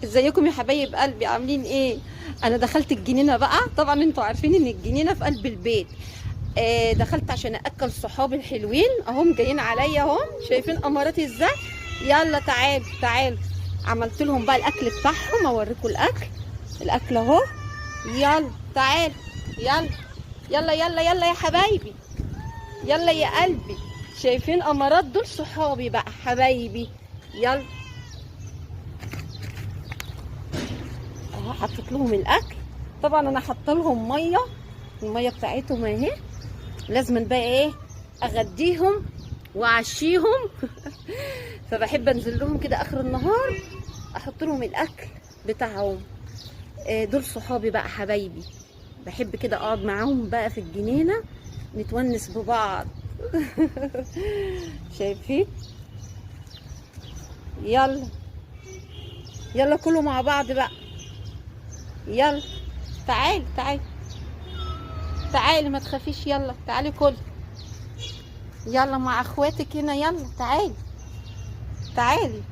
ازيكم يا حبايب قلبي، عاملين ايه؟ انا دخلت الجنينه بقى. طبعا انتوا عارفين ان الجنينه في قلب البيت. دخلت عشان اكل صحابي الحلوين اهم جايين عليا اهم. شايفين اماراتي ازاي؟ يلا تعالوا تعالوا. عملت لهم بقى الاكل بتاعهم، اوريكم الاكل اهو. يلا تعالوا. يلا يلا يلا يلا يا حبايبي، يلا يا قلبي. شايفين امارات؟ دول صحابي بقى حبايبي. يلا اهو، حطيت لهم الاكل. طبعا انا حاطه لهم ميه، الميه بتاعتهم اهي. لازم بقى ايه، اغديهم واعشيهم. فبحب انزل لهم كده اخر النهار، احط لهم الاكل بتاعهم. دول صحابي بقى حبايبي. بحب كده اقعد معاهم بقى في الجنينه، نتونس ببعض. شايفين؟ يلا يلا كلوا مع بعض بقى. يلا تعالي تعالي تعالي، ما تخافيش. يلا تعالي كل. يلا مع اخواتك هنا. يلا تعالي تعالي.